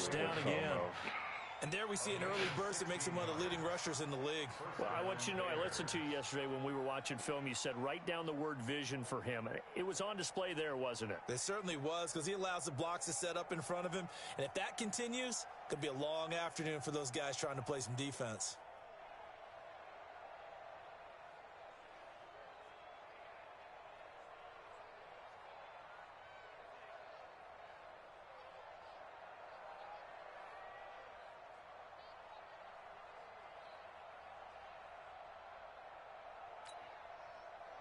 first down again. And there we see an early burst that makes him one of the leading rushers in the league. Well, I want you to know, I listened to you yesterday when we were watching film. You said write down the word vision for him. It was on display there, wasn't it? It certainly was, because he allows the blocks to set up in front of him. And if that continues, it could be a long afternoon for those guys trying to play some defense.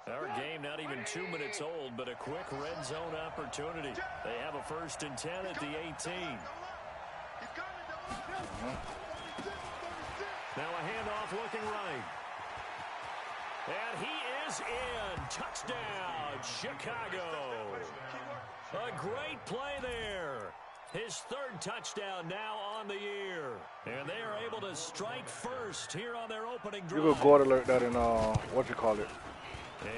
Our game not even 2 minutes old, but a quick red zone opportunity. They have a 1st and 10 at the 18. Now a handoff looking right. And he is in. Touchdown, Chicago. A great play there. His 3rd touchdown now on the year. And they are able to strike first here on their opening drive. You could guard alert that in, what you call it.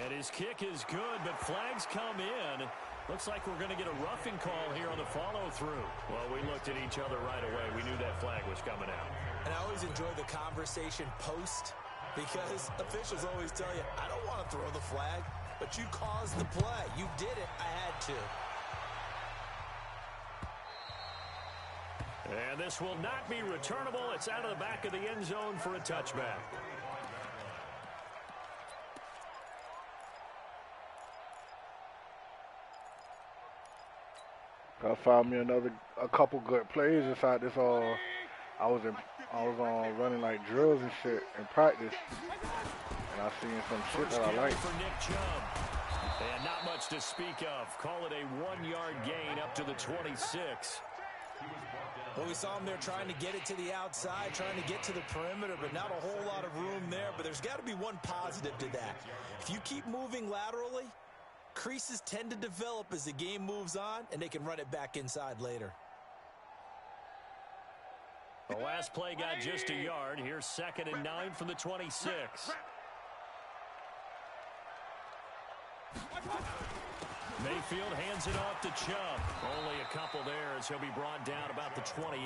And his kick is good, but flags come in. Looks like we're going to get a roughing call here on the follow-through. Well, we looked at each other right away. We knew that flag was coming out. And I always enjoy the conversation post, because officials always tell you, I don't want to throw the flag, but you caused the play. You did it. I had to. And this will not be returnable. It's out of the back of the end zone for a touchback. I found me a couple good plays inside this. I was running like drills and shit in practice, and I seen some shit that I like. For Nick Chubb. And not much to speak of. Call it a 1-yard gain up to the 26. Well, we saw him there trying to get it to the outside, trying to get to the perimeter, but not a whole lot of room there. But there's got to be one positive to that. If you keep moving laterally, creases tend to develop as the game moves on, and they can run it back inside later. The last play got just a yard. Here's 2nd and 9 from the 26. Mayfield hands it off to Chubb. Only a couple there as he'll be brought down about the 28.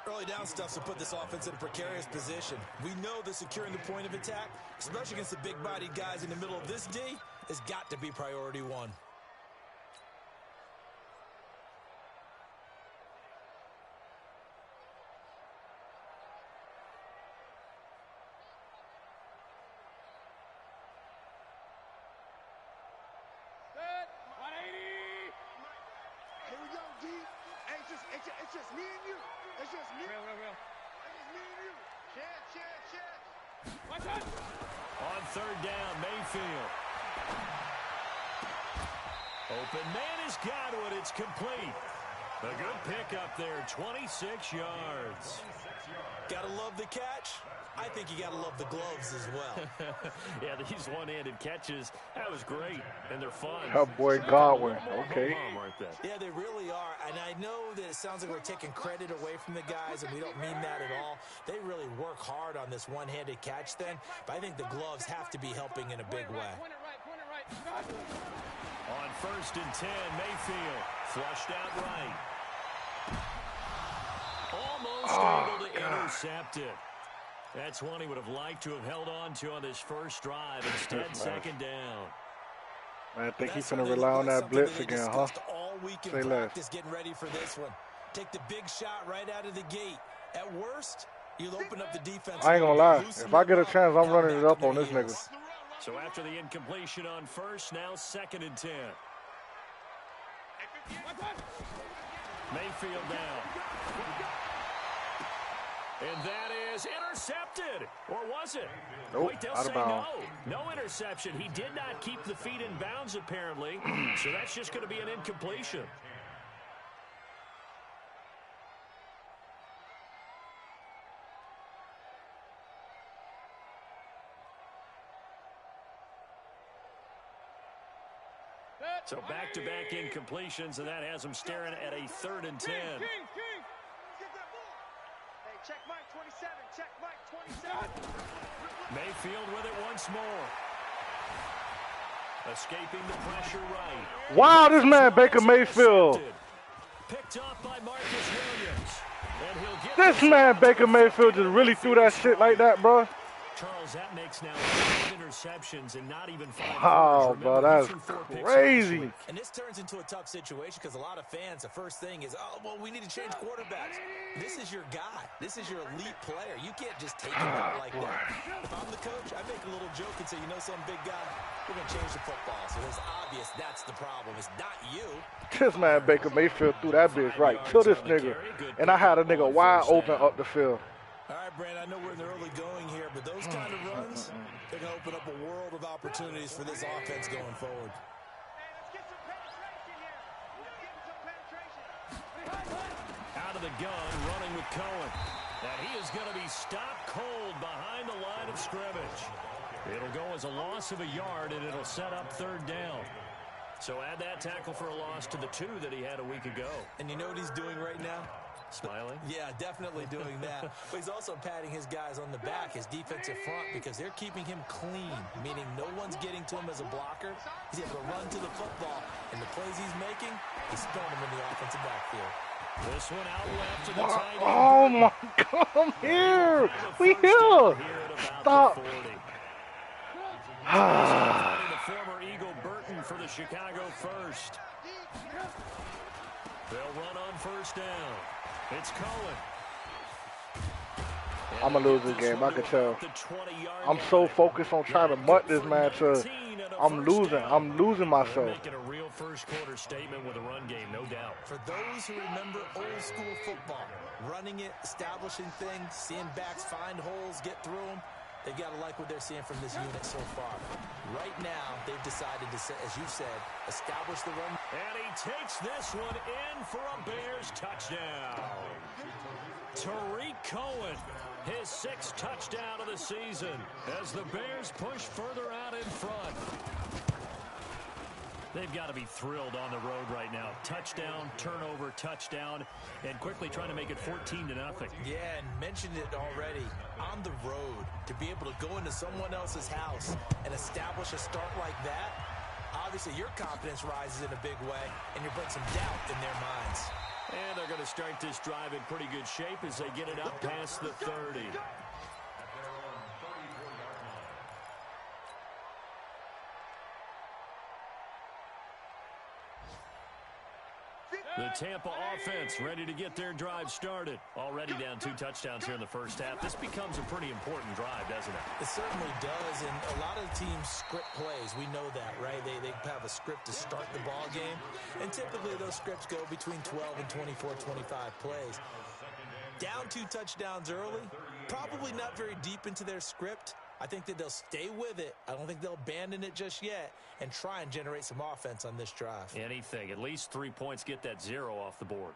Early down stuff to put this offense in a precarious position. We know that securing the point of attack, especially against the big-bodied guys in the middle of this D, has got to be priority one. Set, 180. Here we go, D. Hey, it's just me and you. It's just me. Real. It's just me and you. Check. Watch out. On 3rd down, Mayfield. Open man has got it. It's complete. A good pickup there, 26 yards. Gotta love the catch. I think you gotta love the gloves as well. Yeah, these one-handed catches, that was great, and they're fun. Her boy Godwin, okay. Yeah, they really are, and I know that it sounds like we're taking credit away from the guys, and we don't mean that at all. They really work hard on this one-handed catch thing, but I think the gloves have to be helping in a big way. On 1st and 10, Mayfield flushed out right. Almost able to intercept it. That's one he would have liked to have held on to on this first drive. Instead, 2nd down. Man, I think he's going to rely on that blitz again, huh? All week in Say practice, less. getting ready for this one. Take the big shot right out of the gate. At worst, you'll open up the defense. I ain't going to lie. If I get a chance, I'm running it up on this nigga. So after the incompletion on 1st, now 2nd and 10. Mayfield down. And that is intercepted. Or was it? Nope, Wait, they'll out say of bounds. no. No interception. He did not keep the feet in bounds, apparently. So that's just going to be an incompletion. So back-to-back incompletions, and that has him staring at a 3rd and 10. Check Mike 27. Check Mike 27. Mayfield with it once more. Escaping the pressure right. Wow, this man Baker Mayfield. picked off by Marcus Williams. And he'll get This man Baker Mayfield just really threw that shit like that, bro. Charles, that makes now 5 interceptions and not even 5 Wow, quarters. bro, Remember, that's crazy. And this turns into a tough situation because a lot of fans, the first thing is, oh, well, we need to change quarterbacks. This is your guy. This is your elite player. You can't just take him out like that. If I'm the coach, I make a little joke and say, you know, some big guy, we're going to change the football. So it's obvious that's the problem. It's not you. This man Baker Mayfield threw that bitch right to this nigga. And I had a nigga wide open up the field. All right, Brandon, I know we're in the early going here, but those kind of runs, they're going to open up a world of opportunities for this offense going forward. Out of the gun, running with Cohen. And he is going to be stopped cold behind the line of scrimmage. It'll go as a loss of a yard, and it'll set up 3rd down. So add that tackle for a loss to the 2 that he had a week ago. And you know what he's doing right now? Smiling? Yeah, definitely doing that. But he's also patting his guys on the back, his defensive front, because they're keeping him clean, meaning no one's getting to him as a blocker. He's able to run to the football, and the plays he's making, he's throwing them in the offensive backfield. This one out left to the tight end. Oh, my God, I'm here. We here. Stop. The former Eagle Burton for the Chicago first. They'll run on 1st down. It's Cohen. I'm going to lose this game, I can tell. I'm so focused on trying to mutt this man to I'm losing myself. Making a real first quarter statement with a run game, no doubt. For those who remember old school football, running it, establishing things, seeing backs find holes, get through them, they've got to like what they're seeing from this unit so far. Right now, they've decided to, as you said, establish the run. And he takes this one in for a Bears touchdown. Tariq Cohen, his 6th touchdown of the season as the Bears push further out in front. They've got to be thrilled on the road right now. Touchdown, turnover, touchdown, and quickly trying to make it 14-0. Yeah, and mentioned it already. On the road, to be able to go into someone else's house and establish a start like that, obviously your confidence rises in a big way, and you bring some doubt in their minds. And they're going to start this drive in pretty good shape as they get it up past the 30. The Tampa offense ready to get their drive started. Already down 2 touchdowns here in the first half. This becomes a pretty important drive, doesn't it? It certainly does, and a lot of teams script plays. We know that, right? They have a script to start the ball game, and typically those scripts go between 12 and 24, 25 plays. Down 2 touchdowns early, probably not very deep into their script. I think that they'll stay with it. I don't think they'll abandon it just yet and try and generate some offense on this drive. Anything. At least 3 points, get that 0 off the board.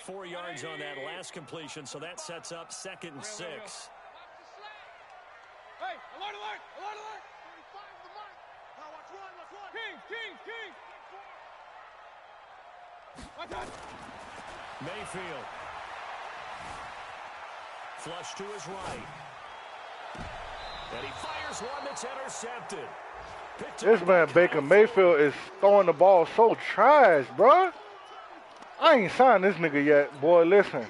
4 yards on that last completion, so that sets up 2nd and 6. Hey, alert, alert, alert, alert. 35 the mark. Now watch one, watch one. King. Watch out. Mayfield. Flush to his right. And he fires one that's intercepted. This man Baker Mayfield is throwing the ball so trash, bro. I ain't signed this nigga yet, boy. Listen.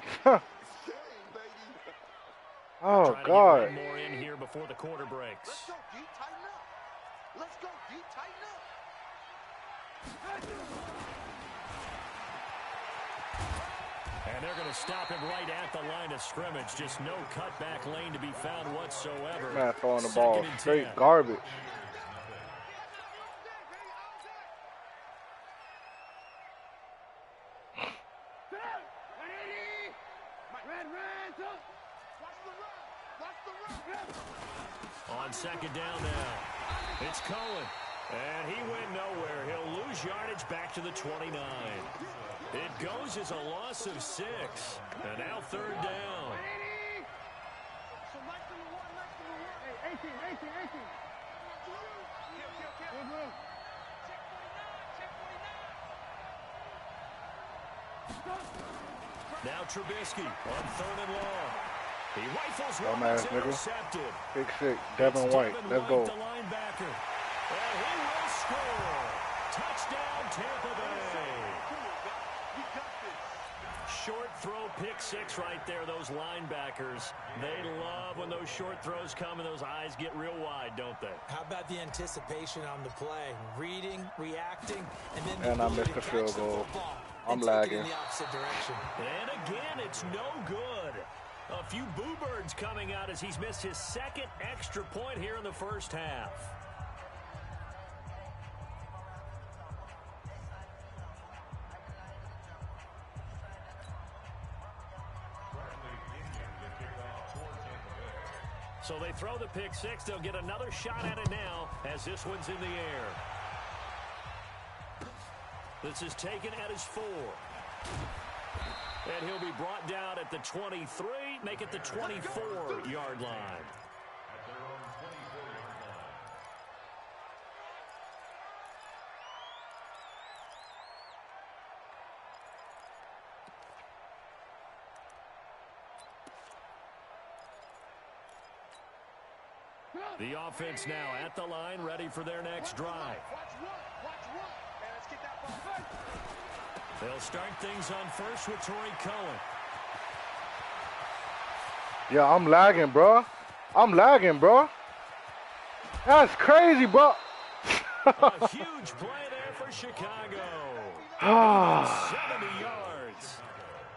Oh, God. One more in here before the quarter breaks. Let's go deep, tighten up. Let's go deep, tighten up. And they're going to stop him right at the line of scrimmage. Just no cutback lane to be found whatsoever. Man throwing the ball 2nd and straight 10. garbage. On 2nd down now. It's Cohen. And he went nowhere. He'll lose yardage back to the 29. It goes as a loss of 6. And now 3rd down. Hey, 18. Now Trubisky on 3rd and long. He rifles one Dumbass that's nigga. intercepted. Big 6, Devin White. Let's go. The linebacker. And he will score. Touchdown, Tampa Bay. short throw pick six right there, those linebackers. They love when those short throws come and those eyes get real wide, don't they? How about the anticipation on the play? Reading, reacting, and then the And I missed the field goal. I'm lagging. in the opposite direction. And again, it's no good. A few boo birds coming out as he's missed his second extra point here in the first half. So they throw the pick six. They'll get another shot at it now as this one's in the air. This is taken at his 4. And he'll be brought down at the 23, make it the 24-yard line. The offense now at the line, ready for their next drive. They'll start things on first with Torrey Cohen. Yeah, I'm lagging, bro. That's crazy, bro. A huge play there for Chicago. 70 yards.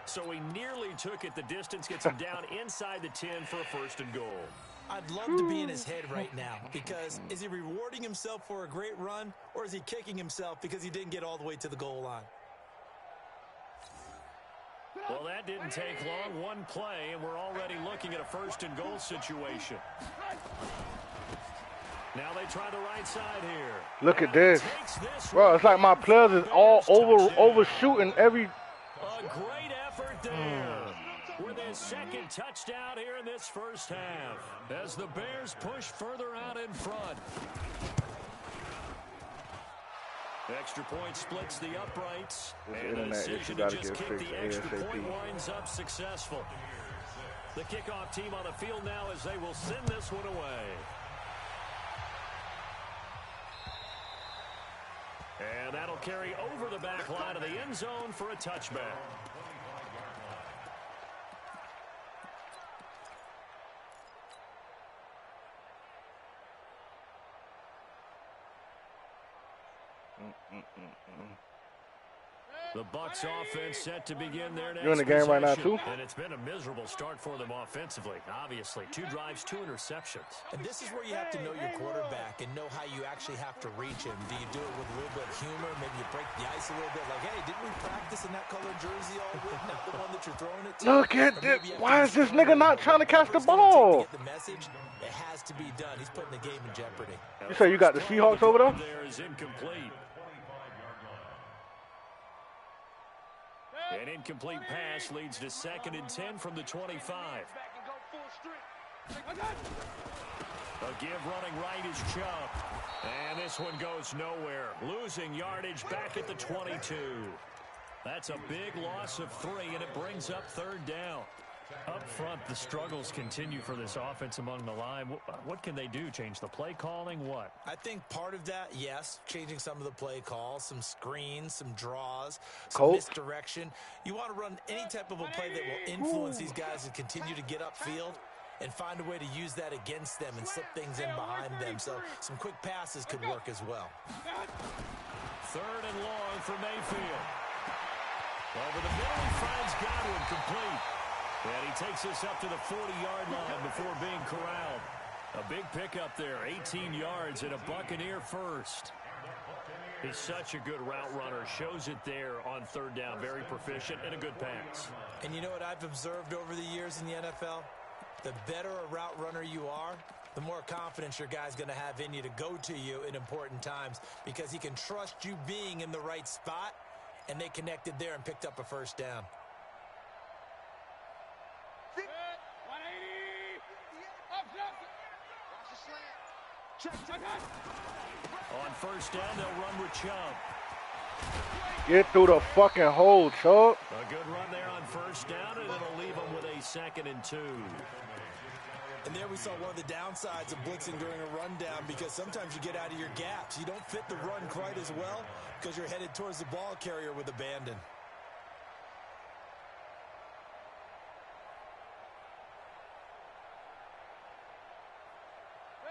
So he nearly took it the distance, gets him down inside the 10 for a first and goal. I'd love to be in his head right now because is he rewarding himself for a great run or is he kicking himself because he didn't get all the way to the goal line? Well, that didn't take long. One play, and we're already looking at a first and goal situation. Now they try the right side here. Look at this. Bro, it's like my players is all overshooting every... A great effort there. With his second touchdown here in this first half. As the Bears push further out in front. Extra point splits the uprights. And the decision to just kick the extra point winds up successful. The kickoff team on the field now as they will send this one away. And that'll carry over the back line of the end zone for a touchback. The Bucs offense set to begin their next You're in the game right now, too? And it's been a miserable start for them offensively, obviously. 2 drives, 2 interceptions. And this is where you have to know your quarterback and know how you actually have to reach him. Do you do it with a little bit of humor? Maybe you break the ice a little bit. Like, hey, didn't we practice in that colored jersey all week? Not the one that you're throwing it to? Look at this. Why is this nigga not trying to catch the ball? The message, it has to be done. He's putting the game in jeopardy. You say you got the Seahawks over there? There is incomplete. An incomplete pass leads to 2nd and 10 from the 25. A give running right is Chubb. And this one goes nowhere. Losing yardage back at the 22. That's a big loss of 3, and it brings up 3rd down. Up front, the struggles continue for this offense among the line. What can they do? Change the play calling? What? I think part of that, yes, changing some of the play calls, some screens, some draws, some misdirection. You want to run any type of a play that will influence these guys and continue to get upfield and find a way to use that against them and slip things in behind them. So some quick passes could work as well. 3rd and long for Mayfield. Over the middle, he finds Godwin complete. And he takes this up to the 40-yard line before being corralled. A big pickup there, 18 yards and a Buccaneer first. He's such a good route runner. Shows it there on 3rd down. Very proficient and a good pass. And you know what I've observed over the years in the NFL? The better a route runner you are, the more confidence your guy's going to have in you to go to you in important times because he can trust you being in the right spot, and they connected there and picked up a first down. On 1st down, they'll run with Chubb. Get through the fucking hole, Chubb. A good run there on 1st down, and it'll leave them with a 2nd and 2. And there we saw one of the downsides of blitzing during a rundown because sometimes you get out of your gaps. You don't fit the run quite as well because you're headed towards the ball carrier with abandon.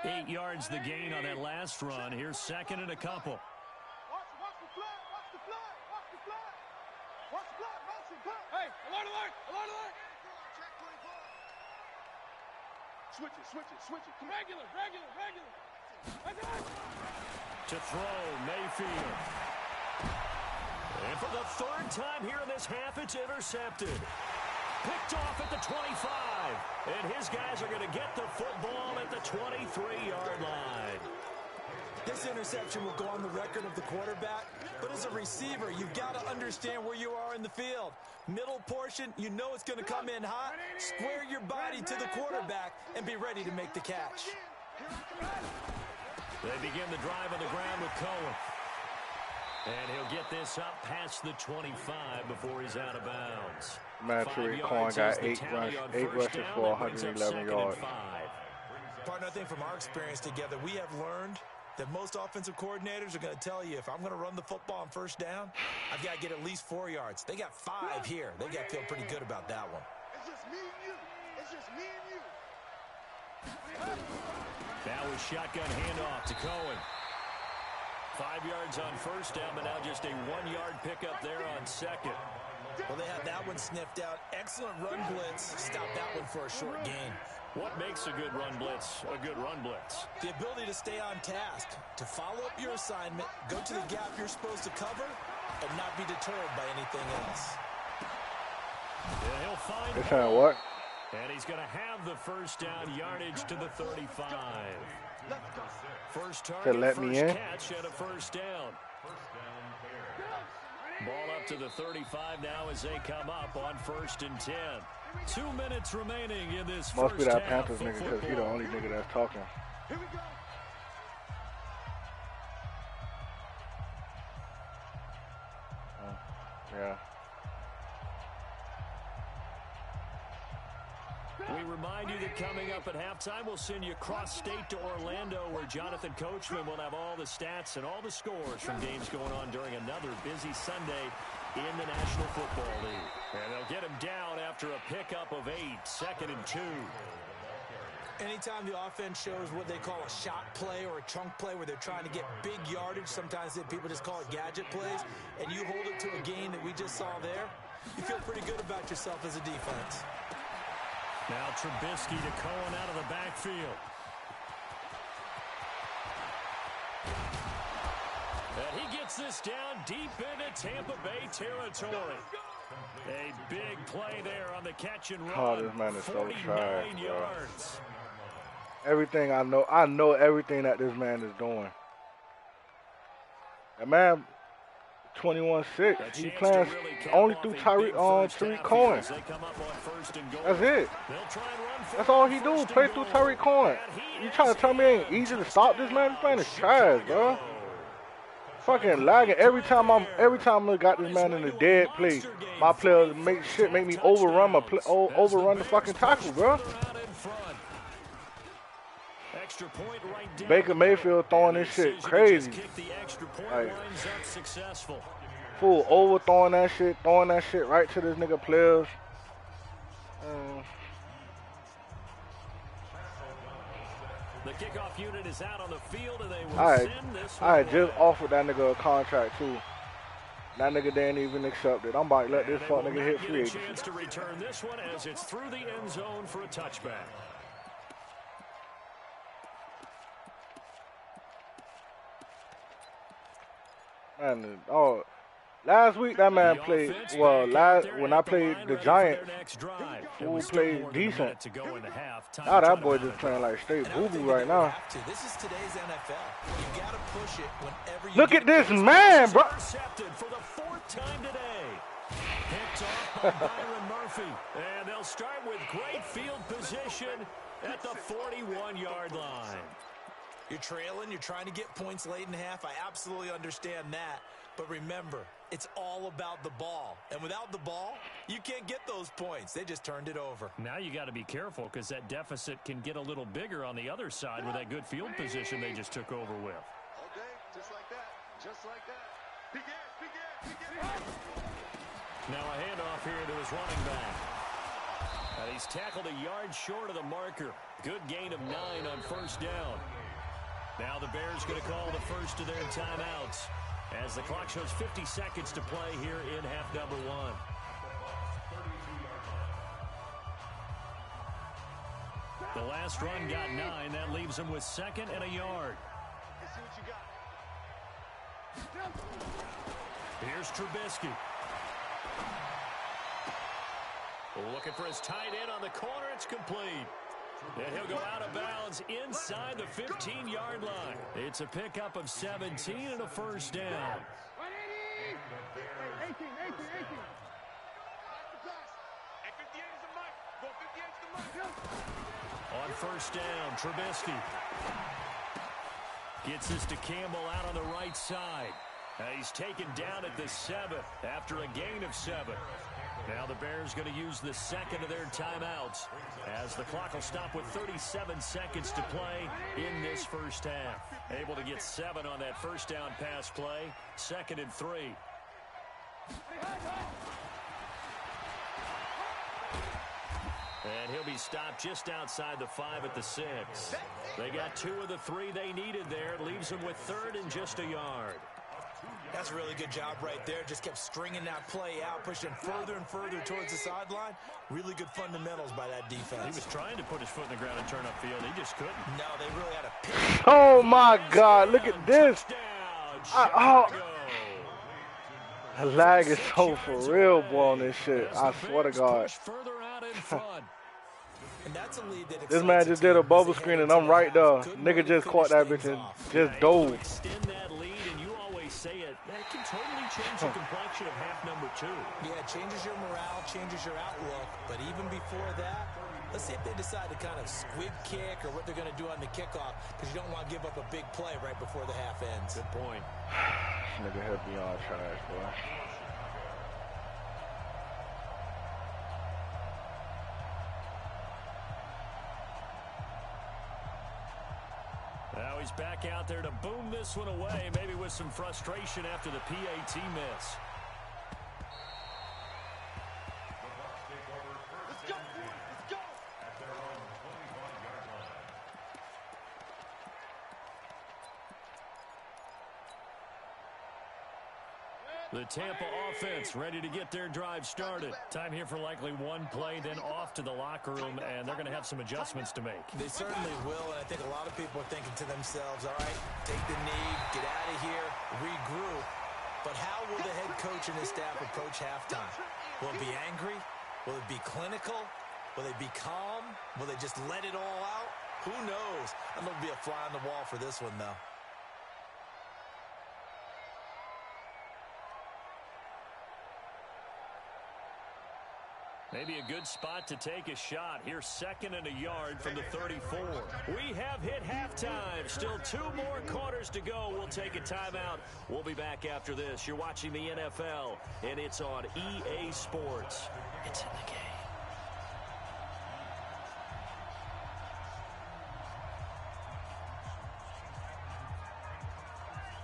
8 yards the gain on that last run. Here's second and a couple. Watch the flag. Watch the flag. Watch the flag. Watch the flag. Watch the flag. Hey, alert, alert, alert, alert. Check 24. Switch it. Come regular. To throw, Mayfield. And for the third time here in this half, it's intercepted. Picked off at the 25. And his guys are going to get the football at the 23-yard line. This interception will go on the record of the quarterback, but as a receiver, you've got to understand where you are in the field. Middle portion, you know it's going to come in hot. Square your body to the quarterback and be ready to make the catch. They begin the drive on the ground with Cohen. And he'll get this up past the 25 before he's out of bounds. Tariq Cohen got 8 rushes for 111 yards. Partner, I think from our experience together, we have learned that most offensive coordinators are going to tell you, if I'm going to run the football on first down, I've got to get at least 4 yards. They got 5 here. They got to feel pretty good about that one. It's just me and you. That was shotgun handoff to Cohen. 5 yards on first down, but now just a 1-yard pickup there on second. Well, they had that one sniffed out. Excellent run blitz. Stop that one for a short gain. What makes a good run blitz a good run blitz? The ability to stay on task, to follow up your assignment, go to the gap you're supposed to cover, and not be deterred by anything else. Yeah, he'll find This time what? And he's going to have the first down yardage to the 35. First target, let me first in. catch at a first down. Ball up to the 35 now as they come up on 1st and 10. 2 minutes remaining in this Must be first that half Panthers of nigga because he the football. only nigga that's talking. Here we go. Yeah. We remind you that coming up at halftime, we'll send you cross-state to Orlando, where Jonathan Coachman will have all the stats and all the scores from games going on during another busy Sunday in the National Football League. And they'll get him down after a pickup of 8, 2nd and 2. Anytime the offense shows what they call a shot play or a chunk play where they're trying to get big yardage, sometimes people just call it gadget plays, and you hold it to a gain that we just saw there, you feel pretty good about yourself as a defense. Now Trubisky to Cohen out of the backfield. And he gets this down deep into Tampa Bay territory. A big play there on the catch and run. Oh, this man is so 49 trash, bro. yards. Everything I know everything that this man is doing. That man, 21-6. He playing only through Tariq Cohen. That's it. That's all he do. Play through Tariq Cohen. You trying to tell me it ain't easy to stop this man? This man is trash, bro. Fucking lagging every time I got this man in the dead play. My players make me overrun the fucking tackle, bro. Baker Mayfield throwing this shit crazy. Like, fool overthrowing that shit, throwing that shit right to this nigga players. The kickoff unit is out on the field, and they will send this one I just offered that nigga a contract too. That nigga didn't even accept it. I'm about to let this fuck nigga hit free agency. Chance to return this one as it's through the end zone for a touchback. Man, last week that man played well. When I played the Giants, who played decent. Now that boy just playing like straight boo boo right now. This is today's NFL. You got to push it whenever you Look at this man, bro. Intercepted for the 4th time today. Picked off by Byron Murphy, and they'll start with great field position at the 41-yard line. You're trailing, you're trying to get points late in half. I absolutely understand that. But remember, it's all about the ball. And without the ball, you can't get those points. They just turned it over. Now you got to be careful because that deficit can get a little bigger on the other side with that good field position they just took over with. Okay, just like that. Just like that. Begin. Now a handoff here to his running back. And he's tackled a yard short of the marker. Good gain of 9 on first down. Now the Bears going to call the first of their timeouts as the clock shows 50 seconds to play here in half number 1. The last run got 9. That leaves him with 2nd and a yard. Let's see what you got. Here's Trubisky. Looking for his tight end on the corner. It's complete. And he'll go out of bounds inside the 15-yard line. It's a pickup of 17 and a first down. 18. And 58 is the mark. Go 58 is the mark. On first down, Trubisky gets this to Campbell out on the right side. He's taken down at the 7 after a gain of 7. Now the Bears going to use the second of their timeouts as the clock will stop with 37 seconds to play in this first half. Able to get 7 on that first down pass play. 2nd and 3. And he'll be stopped just outside the 5 at the 6. They got 2 of the 3 they needed there. It leaves them with 3rd and just a yard. That's a really good job right there. Just kept stringing that play out, pushing further and further towards the sideline. Really good fundamentals by that defense. He was trying to put his foot in the ground and turn upfield. He just couldn't. No, they really had a pick. Oh, my God. Look at this. The lag is so for real, boy, on this shit. I swear to God. And that's a lead that This man just did a bubble screen, and I'm right there. Nigga just caught that bitch and just dove. Extend that lead, and you always say it. That can totally change the complexion of half number 2. Yeah, it changes your morale, changes your outlook. But even before that, let's see if they decide to kind of squib kick or what they're going to do on the kickoff, because you don't want to give up a big play right before the half ends. Good point. Nigga had beyond trash, boy. Now he's back out there to boom this one away, maybe with some frustration after the PAT miss. Let's go. Let's go. The Tampa offense ready to get their drive started. Time here for likely one play, then off to the locker room, and they're going to have some adjustments to make. They certainly will, and I think a lot of people are thinking to themselves, all right, take the knee, get out of here, regroup. But how will the head coach and his staff approach halftime? Will it be angry? Will it be clinical? Will they be calm? Will they just let it all out? Who knows? I'm going to be a fly on the wall for this one, though. Maybe a good spot to take a shot. Here's 2nd and a yard from the 34. We have hit halftime. Still 2 more quarters to go. We'll take a timeout. We'll be back after this. You're watching the NFL, and it's on EA Sports. It's in the game.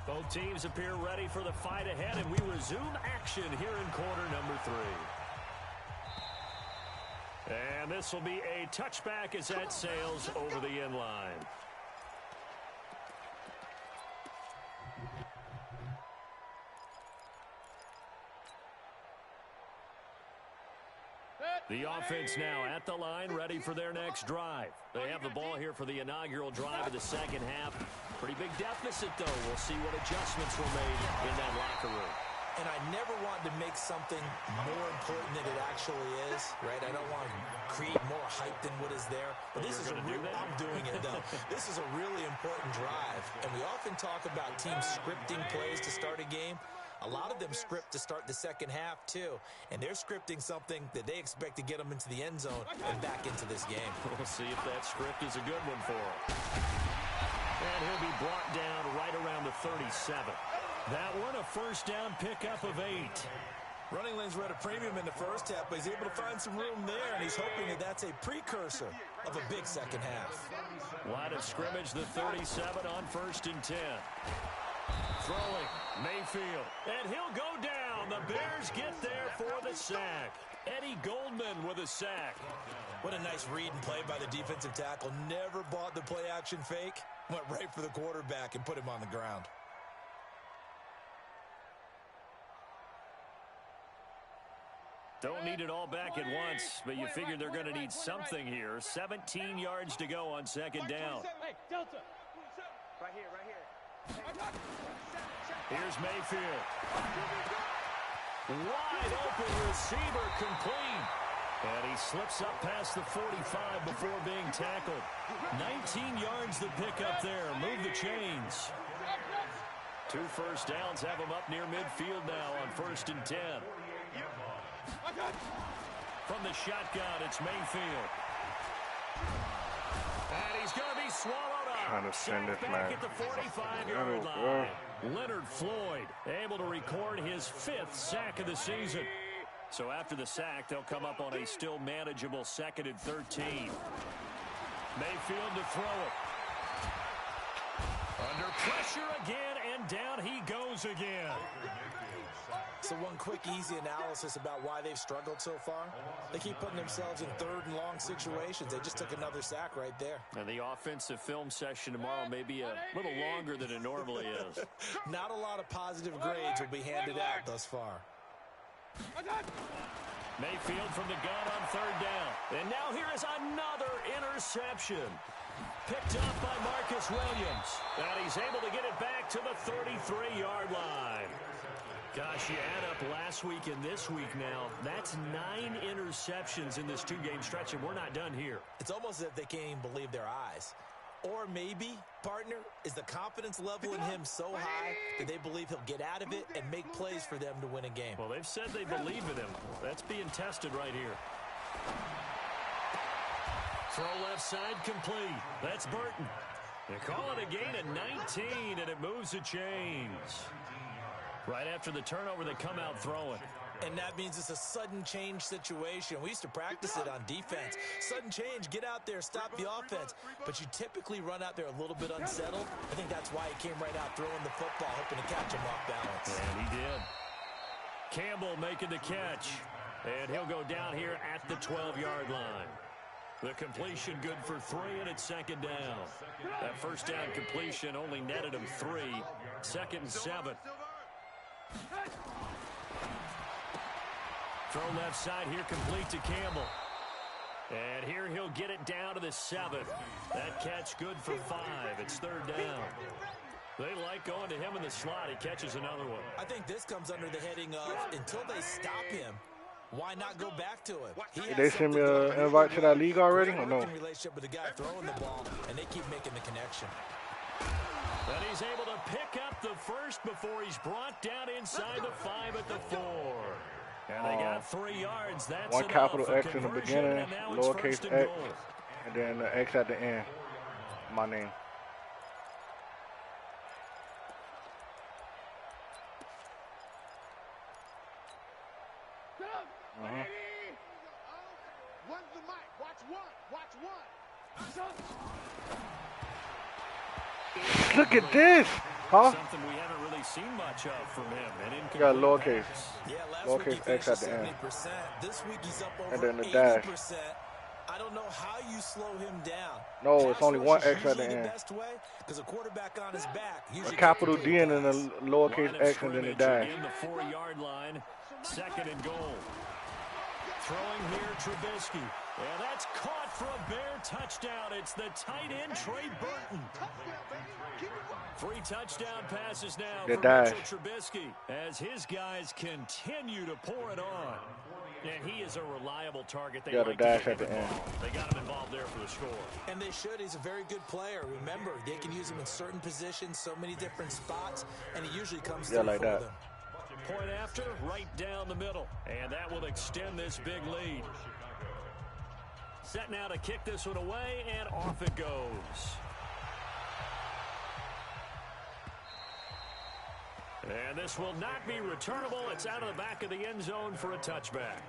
Both teams appear ready for the fight ahead, and we resume action here in quarter number 3. And this will be a touchback as that sails over the end line. The offense now at the line, ready for their next drive. They have the ball here for the inaugural drive of the second half. Pretty big deficit, though. We'll see what adjustments were made in that locker room. And I never want to make something more important than it actually is, right? I don't want to create more hype than what is there. But this is a real, I'm doing it, though. This is a really important drive. And we often talk about teams scripting plays to start a game. A lot of them script to start the second half, too. And they're scripting something that they expect to get them into the end zone and back into this game. We'll see if that script is a good one for him. And he'll be brought down right around the 37. That one, a first down pickup of 8. Running lanes were at a premium in the first half, but he's able to find some room there, and he's hoping that that's a precursor of a big second half. Line of scrimmage, the 37 on 1st and 10. Throwing, Mayfield, and he'll go down And the Bears get there for the sack. Eddie Goldman with a sack. What a nice read and play by the defensive tackle. Never bought the play-action fake. Went right for the quarterback and put him on the ground. Don't need it all back at once, but you figure they're going to need something here. 17 yards to go on second down. Hey, Delta. Right here. Here's Mayfield. Wide open receiver complete. And he slips up past the 45 before being tackled. 19 yards the pickup there. Move the chains. 2 first downs have him up near midfield now on 1st and 10. From the shotgun, it's Mayfield. And he's going to be swallowed up. Trying to send this man at the 45-yard line. Leonard Floyd able to record his 5th sack of the season. So after the sack, they'll come up on a still manageable 2nd and 13. Mayfield to throw it. Under pressure again, and down he goes again. So one quick, easy analysis about why they've struggled so far. They keep putting themselves in 3rd and long situations. They just took another sack right there. And the offensive film session tomorrow may be a little longer than it normally is. Not a lot of positive grades will be handed out thus far. Mayfield from the gun on 3rd down. And now here is another interception. Picked up by Marcus Williams. And he's able to get it back to the 33-yard line. Gosh, you add up last week and this week now. That's 9 interceptions in this 2-game stretch, and we're not done here. It's almost as if they can't even believe their eyes. Or maybe, partner, is the confidence level in him so high that they believe he'll get out of it and make plays for them to win a game. Well, they've said they believe in him. That's being tested right here. Throw left side complete. That's Burton. They call it a gain of 19, and it moves the chains. Right after the turnover, they come out throwing. And that means it's a sudden change situation. We used to practice it on defense. Sudden change, get out there, stop the offense. But you typically run out there a little bit unsettled. I think that's why he came right out throwing the football, hoping to catch him off balance. And he did. Campbell making the catch. And he'll go down here at the 12-yard line. The completion good for 3, and it's 2nd down. That 1st down completion only netted him 3. 2nd and 7. Throw left side here complete to Campbell. And here he'll get it down to the 7. That catch good for 5. It's 3rd down. They like going to him in the slot. He catches another one. I think this comes under the heading of, until they stop him, why not go back to him? Did they send me an invite to that league already or no? Relationship with the guy throwing the ball, and they keep making the connection. And he's able to pick up the 1st before he's brought down inside the 5 at the 4. And they got 3 yards. That's 1 capital X in the beginning, lowercase x, and then the X at the end. My name. One's the mic. Watch one. Watch one. Look at this, huh? Something we haven't really seen much of from him. You got lowercase. Yeah, lowercase x at the end. This week he's up over and then the dash. 80%. I don't know how you slow him down. No, it's only 1 X at the end. Best way, because a quarterback on his back. A capital D and then a lowercase x and then the dash. In the 4-yard line, 2nd and goal. Throwing here, Trubisky. And that's caught for a Bear touchdown. It's the tight end, Trey Burton. 3 touchdown passes now for Mitchell Trubisky as his guys continue to pour it on. And he is a reliable target. They got a dash at the end. They got him involved there for the score. And they should. He's a very good player. Remember, they can use him in certain positions, so many different spots, and he usually comes through like for that. them. Point after, right down the middle. And that will extend this big lead. Set now to kick this one away, and off it goes. And this will not be returnable. It's out of the back of the end zone for a touchback.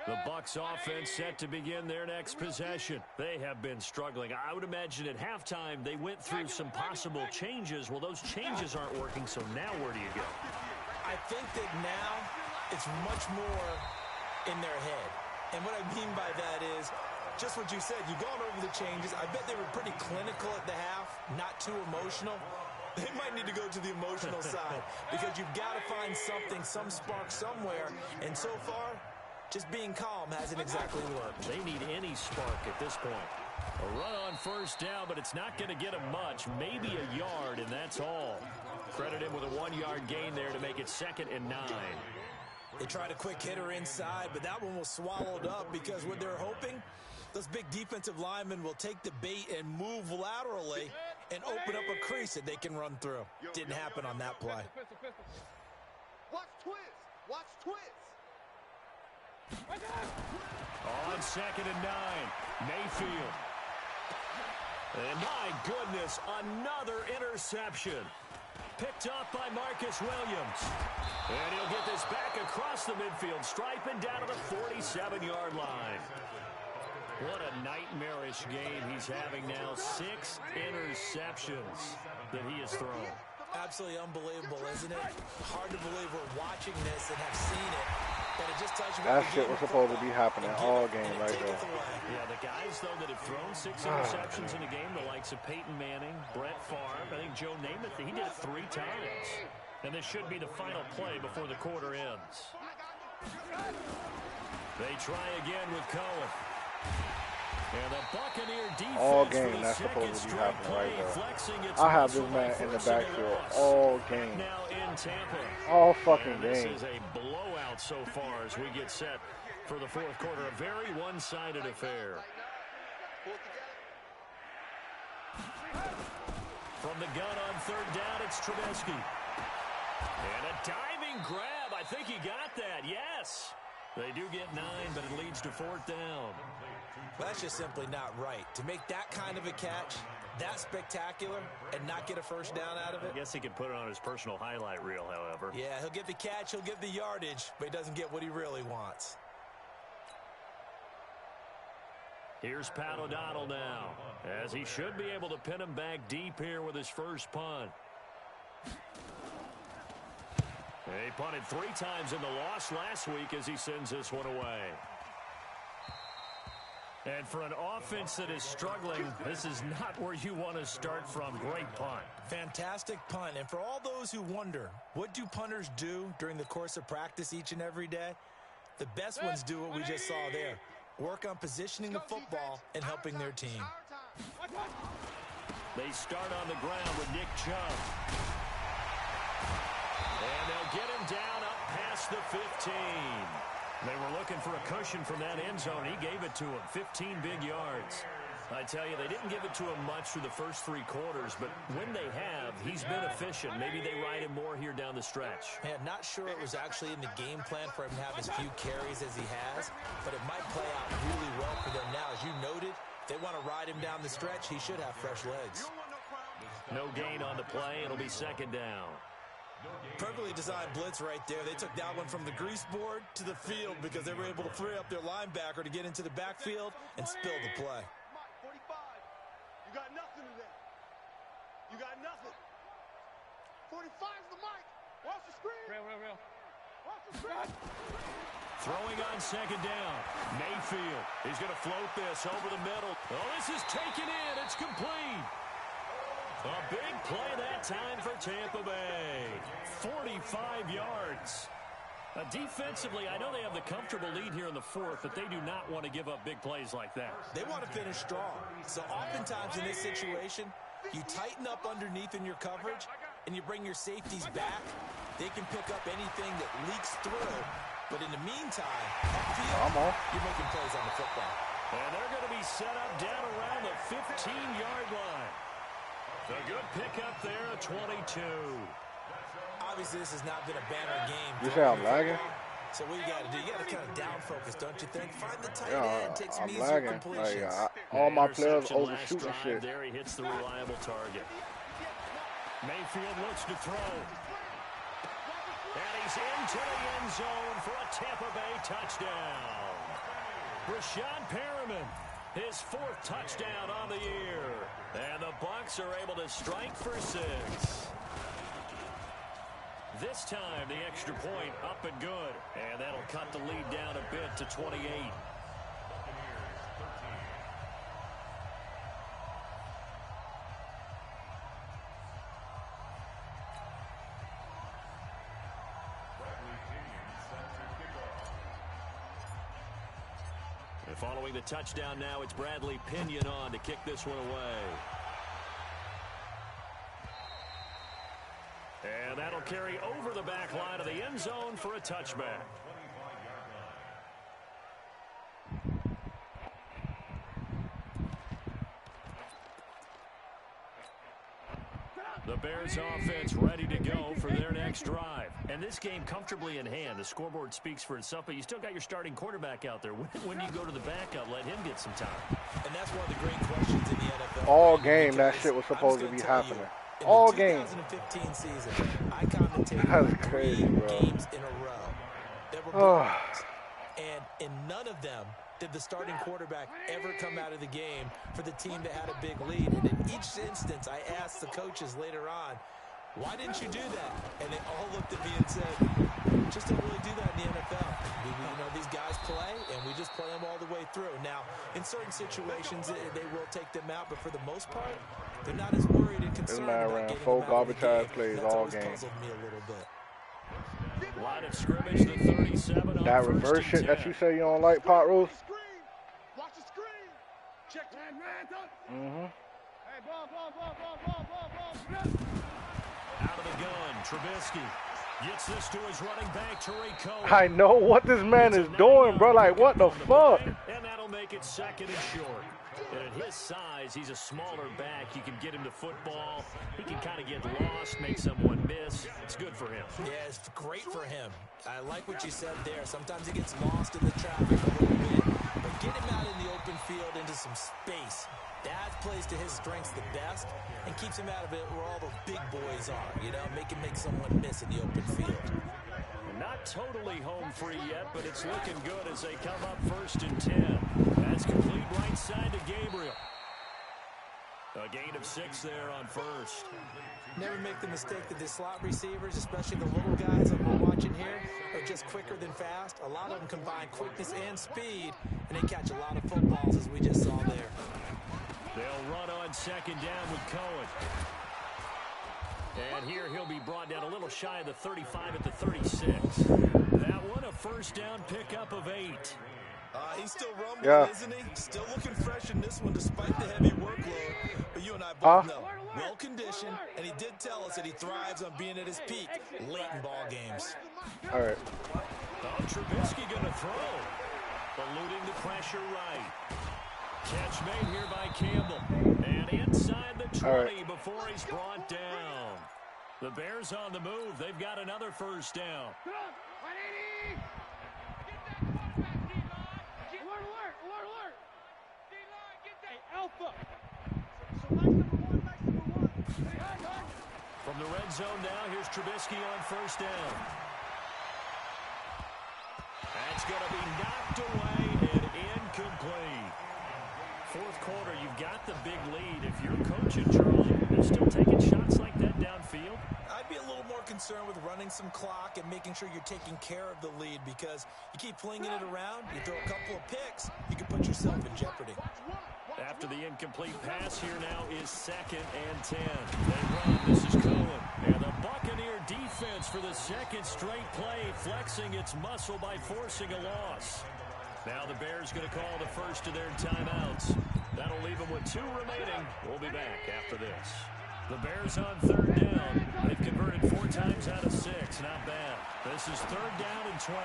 The Bucs offense set to begin their next possession. They have been struggling. I would imagine at halftime they went through some possible changes. Well, those changes aren't working, so now where do you go? I think that now it's much more in their head. And what I mean by that is just what you said. You've gone over the changes. I bet they were pretty clinical at the half, not too emotional. They might need to go to the emotional side because you've got to find something, some spark somewhere. And so far, just being calm hasn't exactly worked. They need any spark at this point. A run on first down, but it's not going to get them much. Maybe a yard, and that's all. Credit him with a 1-yard gain there to make it 2nd and 9. They tried a quick hitter inside, but that one was swallowed up because what they're hoping, those big defensive linemen will take the bait and move laterally and open up a crease that they can run through. Didn't happen on that play. Watch twist. Watch twist. On 2nd and 9, Mayfield. And my goodness, another interception. Picked up by Marcus Williams. And he'll get this back across the midfield stripe and down to the 47-yard line. What a nightmarish game he's having now. 6 interceptions that he has thrown. Absolutely unbelievable, isn't it? Hard to believe we're watching this and have seen it. But it just tells you that shit was supposed to be happening all game right there. Yeah, the guys, though, that have thrown 6 interceptions in a game, the likes of Peyton Manning, Brett Favre, I think Joe Namath, he did it 3 times. And this should be the final play before the quarter ends. They try again with Cohen. And the Buccaneer defense all game, that's supposed to be happening right there. I have this man in the backfield all game. Now in Tampa. All fucking and game. This is a blowout so far as we get set for the 4th quarter. A very one-sided affair. From the gun on 3rd down, it's Trubisky. And a diving grab. I think he got that. Yes. They do get 9, but it leads to 4th down. Well, that's just simply not right. To make that kind of a catch, that spectacular, and not get a first down out of it. I guess he could put it on his personal highlight reel, however. Yeah, he'll get the catch, he'll get the yardage, but he doesn't get what he really wants. Here's Pat O'Donnell now, as he should be able to pin him back deep here with his first punt. He punted 3 times in the loss last week as he sends this one away. And for an offense that is struggling, this is not where you want to start from. Great punt. Fantastic punt. And for all those who wonder, what do punters do during the course of practice each and every day? The best ones do what we just saw there. Work on positioning the football and helping their team. They start on the ground with Nick Chubb. And they'll get him down up past the 15. They were looking for a cushion from that end zone. He gave it to him. 15 big yards. I tell you, they didn't give it to him much through the first 3 quarters, but when they have, he's been efficient. Maybe they ride him more here down the stretch. Man, not sure it was actually in the game plan for him to have as few carries as he has, but it might play out really well for them now. As you noted, if they want to ride him down the stretch, he should have fresh legs. No gain on the play. It'll be 2nd down. Perfectly designed blitz right there. They took that one from the grease board to the field because they were able to free up their linebacker to get into the backfield and spill the play. 45. You got nothing today. You got nothing. 45's the mic. Watch the screen. Real. Watch the screen. Throwing on 2nd down. Mayfield. He's going to float this over the middle. Oh, this is taken in. It's complete. A big play that time for Tampa Bay. 45 yards. Defensively, I know they have the comfortable lead here in the 4th, but they do not want to give up big plays like that. They want to finish strong. So oftentimes in this situation, you tighten up underneath in your coverage, and you bring your safeties back. They can pick up anything that leaks through. But in the meantime, upfield, you're making plays on the football. And they're going to be set up down around the 15-yard line. A good pickup there, a 22. Obviously, this has not been a banner game. You say I'm lagging? So what you got to do, you got to kind of down focus, don't you think? Find the tight end, take some I'm easier lagging. completions. All my players overshoot and shit. There he hits the reliable target. Mayfield looks to throw. And he's into the end zone for a Tampa Bay touchdown. Rashawn Perriman, his 4th touchdown on the year. And the Bucs are able to strike for 6. This time, the extra point up and good. And that'll cut the lead down a bit to 28. And following the touchdown now, it's Bradley Pinion on to kick this one away. And that'll carry over the back line of the end zone for a touchback. The Bears offense ready to go for their next drive. And this game comfortably in hand. The scoreboard speaks for itself, but you still got your starting quarterback out there. When do you go to the backup? Let him get some time. And that's one of the great questions in the NFL. All game that shit was supposed to be happening. All game. 2015 season, I commentated That's crazy, 3 bro. games in a row. There were blowouts. And in none of them did the starting quarterback ever come out of the game for the team that had a big lead. And in each instance, I asked the coaches later on, why didn't you do that? And they all looked at me and said, just don't really do that in the NFL. These guys play, and we just play them all the way through. Now, in certain situations, they will take them out, but for the most part, they're not as worried and concerned about getting 4 them out of the garbage game. ass plays That's all always game. puzzled me a little bit. Line of scrimmage, the 37 on That first reverse and shit 10. that you say you don't like, Pot Roast? Watch the screen. Check the Mm-hmm. Hey, ball. Out of the gun, Trubisky gets this to his running back, Tariq Cohen. I know what this man is doing, bro. Like, what the fuck? And that'll make it 2nd and short. And at his size, he's a smaller back. You can get him to football. He can kind of get lost, make someone miss. It's good for him. Yeah, it's great for him. I like what you said there. Sometimes he gets lost in the traffic a little bit. But get him out in the open field into some space. That plays to his strengths the best and keeps him out of it where all the big boys are. Make him make someone miss in the open field. Not totally home free yet, but it's looking good as they come up 1st and 10. That's complete right side to Gabriel. A gain of 6 there on 1st. Never make the mistake that the slot receivers, especially the little guys like we're watching here, are just quicker than fast. A lot of them combine quickness and speed, and they catch a lot of footballs, as we just saw there. They'll run on 2nd down with Cohen. And here he'll be brought down a little shy of the 35 at the 36. That one a 1st down pickup of 8. He's still rumbling, isn't he? Still looking fresh in this one despite the heavy workload. But you and I both know, well-conditioned, and he did tell us that he thrives on being at his peak late in ball games. All right. Trubisky going to throw. Eluding the pressure right. Catch made here by Campbell. And inside the 20 before he's brought down. The Bears on the move. They've got another 1st down. Alert. Alpha. From the red zone now, here's Trubisky on 1st down. That's going to be knocked away and incomplete. 4th quarter, you've got the big lead. If you're coaching, Charlie, you're still taking shots like that downfield? I'd be a little more concerned with running some clock and making sure you're taking care of the lead, because you keep flinging it around, you throw a couple of picks, you can put yourself in jeopardy. After the incomplete pass, here now is 2nd and 10. They run. This is Cohen. And the Buccaneer defense for the 2nd straight play, flexing its muscle by forcing a loss. Now the Bears going to call the 1st of their timeouts. That'll leave them with 2 remaining. We'll be back after this. The Bears on 3rd down. They've converted 4 times out of 6. Not bad. This is 3rd down and 12.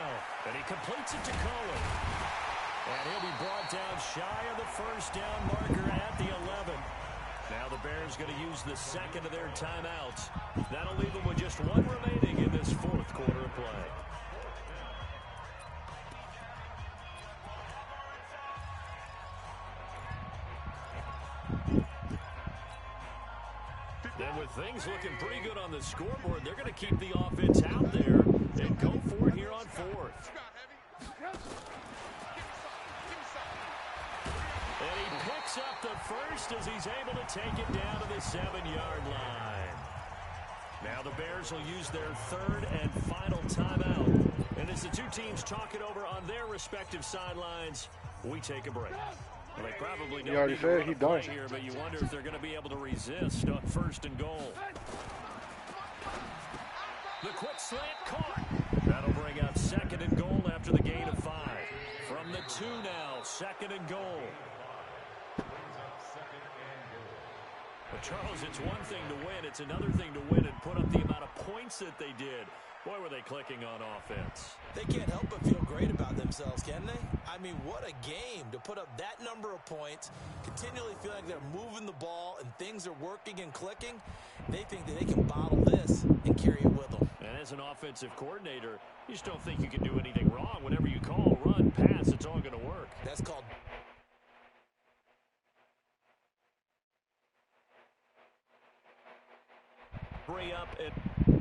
And he completes it to Cohen. And he'll be brought down shy of the 1st down marker at the 11. Now the Bears going to use the 2nd of their timeouts. That'll leave them with just 1 remaining in this 4th quarter of play. Then with things looking pretty good on the scoreboard, they're going to keep the offense out there and go for it here on fourth. And he picks up the first as he's able to take it down to the 7-yard line. Now the Bears will use their third and final timeout. And as the two teams talk it over on their respective sidelines, we take a break. Well, they probably don't already said he done here, but you wonder if they're going to be able to resist on 1st and goal. The quick slant caught. That'll bring out 2nd and goal after the gain of 5. From the 2 now, 2nd and goal. But Charles, it's one thing to win. It's another thing to win and put up the amount of points that they did. Boy, were they clicking on offense. They can't help but feel great about themselves, can they? I mean, what a game to put up that number of points, continually feel like they're moving the ball and things are working and clicking. They think that they can bottle this and carry it with them. And as an offensive coordinator, you just don't think you can do anything wrong. Whatever you call, run, pass, it's all going to work. That's called... Free up at